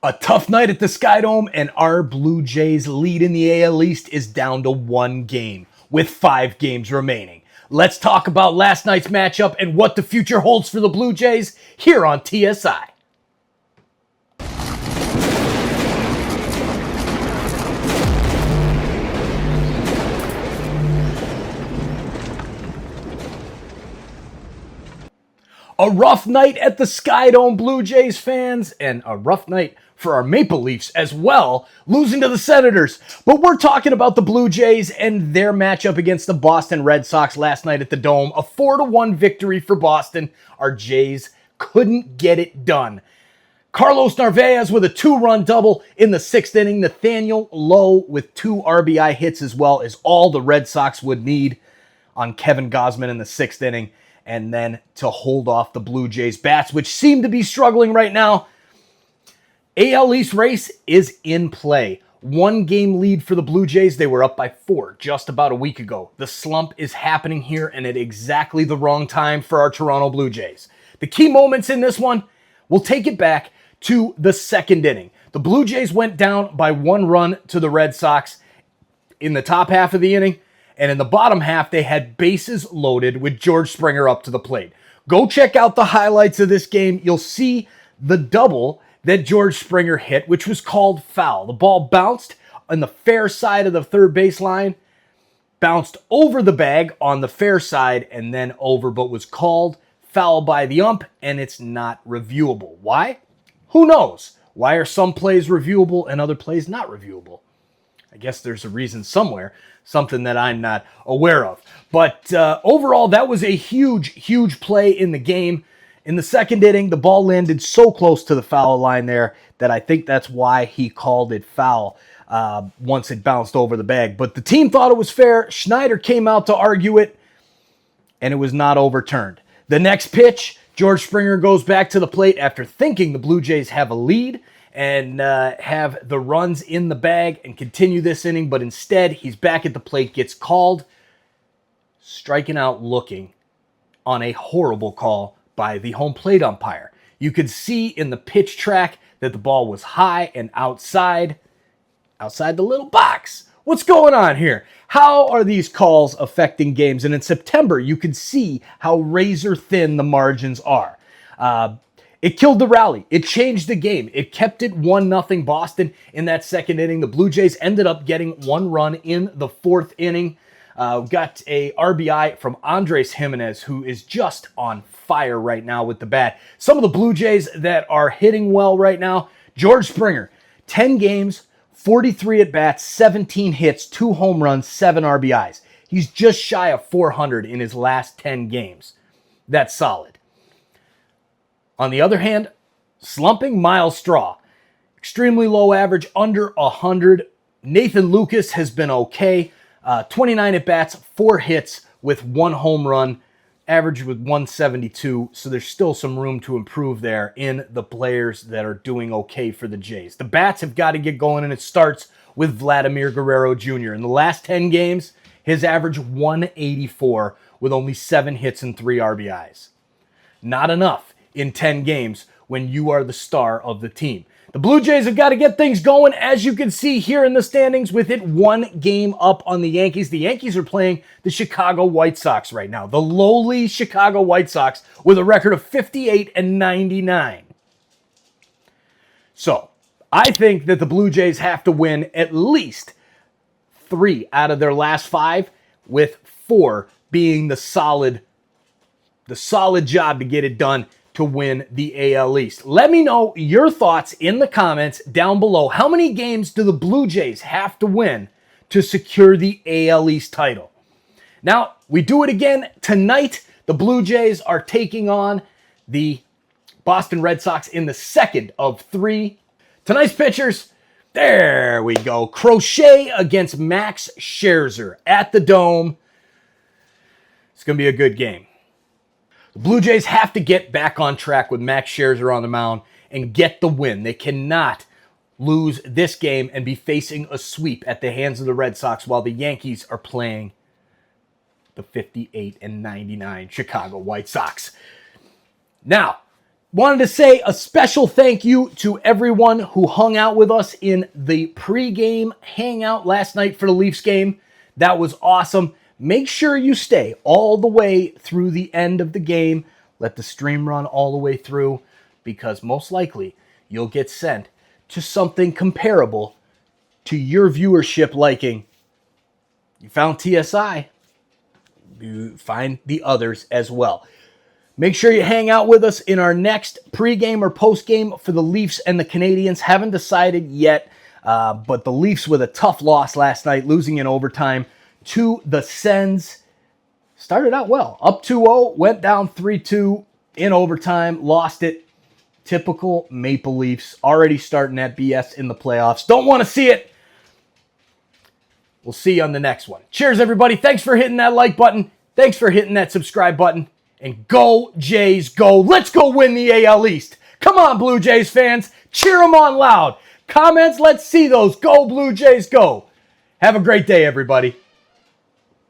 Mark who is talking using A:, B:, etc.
A: A tough night at the Skydome, and our Blue Jays lead in the AL East is down to one game, with 5 games remaining. Let's talk about last night's matchup and what the future holds for the Blue Jays here on TSI. A rough night at the Skydome, Blue Jays fans, and a rough night for our Maple Leafs as well, losing to the Senators. But we're talking about the Blue Jays and their matchup against the Boston Red Sox last night at the Dome. A 4-1 victory for Boston. Our Jays couldn't get it done. Carlos Narvaez with a 2-run double in the 6th inning. Nathaniel Lowe with 2 RBI hits as well is all the Red Sox would need on Kevin Gausman in the 6th inning. And then to hold off the Blue Jays bats, which seem to be struggling right now. AL East race is in play. 1-game lead for the Blue Jays. They were up by 4 just about a week ago. The slump is happening here and at exactly the wrong time for our Toronto Blue Jays. The key moments in this one, we'll take it back to the 2nd inning. The Blue Jays went down by 1 run to the Red Sox in the top half of the inning. And in the bottom half, they had bases loaded with George Springer up to the plate. Go check out the highlights of this game. You'll see the double that George Springer hit, which was called foul. The ball bounced on the fair side of the third baseline, bounced over the bag on the fair side, and then over, but was called foul by the ump, and it's not reviewable. Why? Who knows? Why are some plays reviewable and other plays not reviewable? I guess there's a reason somewhere, something that I'm not aware of. But overall, that was a huge play in the game. In the 2nd inning, the ball landed so close to the foul line there that I think that's why he called it foul once it bounced over the bag. But the team thought it was fair. Schneider came out to argue it, and it was not overturned. The next pitch, George Springer goes back to the plate after thinking the Blue Jays have a lead and have the runs in the bag and continue this inning, but instead he's back at the plate, gets called, striking out looking on a horrible call by the home plate umpire. You could see in the pitch track that the ball was high and outside the little box. What's going on here? How are these calls affecting games? And in September, you could see how razor thin the margins are. It killed the rally. It changed the game. It kept it 1-0 Boston in that 2nd inning. The Blue Jays ended up getting 1 run in the 4th inning. Got a RBI from Andres Gimenez, who is just on fire right now with the bat. Some of the Blue Jays that are hitting well right now, George Springer, 10 games, 43 at-bats, 17 hits, 2 home runs, 7 RBIs. He's just shy of 400 in his last 10 games. That's solid. On the other hand, slumping Miles Straw. Extremely low average, under 100. Nathan Lucas has been okay. 29 at-bats, 4 hits with 1 home run, average with 172. So there's still some room to improve there in the players that are doing okay for the Jays. The bats have got to get going, and it starts with Vladimir Guerrero Jr. In the last 10 games, his average 184 with only 7 hits and 3 RBIs. Not enough in 10 games when you are the star of the team. The Blue Jays have got to get things going, as you can see here in the standings, with it 1 game up on the Yankees. The Yankees are playing the Chicago White Sox right now. The lowly Chicago White Sox with a record of 58-99. So, I think that the Blue Jays have to win at least 3 out of their last 5, with 4 being the solid job to get it done to win the AL East. Let me know your thoughts in the comments down below. How many games do the Blue Jays have to win to secure the AL East title? Now, we do it again tonight. The Blue Jays are taking on the Boston Red Sox in the 2nd of 3. Tonight's pitchers, there we go. Crochet against Max Scherzer at the Dome. It's going to be a good game. The Blue Jays have to get back on track with Max Scherzer on the mound and get the win. They cannot lose this game and be facing a sweep at the hands of the Red Sox while the Yankees are playing the 58-99 Chicago White Sox. Now, Wanted to say a special thank you to everyone who hung out with us in the pregame hangout last night for the Leafs game. That was awesome. Make sure you stay all the way through the end of the game. Let the stream run all the way through, because most likely you'll get sent to something comparable to your viewership liking. You found TSI, you find the others as well. Make sure you hang out with us in our next pregame or postgame for the Leafs and the Canadiens. Haven't decided yet, but the Leafs with a tough loss last night, losing in overtime to the Sens. Started out well, up 2-0, went down 3-2 in overtime, lost it. Typical Maple Leafs, already starting that BS in the playoffs. Don't want to see it. We'll see you on the next one. Cheers, everybody. Thanks for hitting that like button. Thanks for hitting that subscribe button. And go, Jays, go. Let's go win the AL East. Come on, Blue Jays fans. Cheer them on loud. Comments, let's see those. Go, Blue Jays, go. Have a great day, everybody.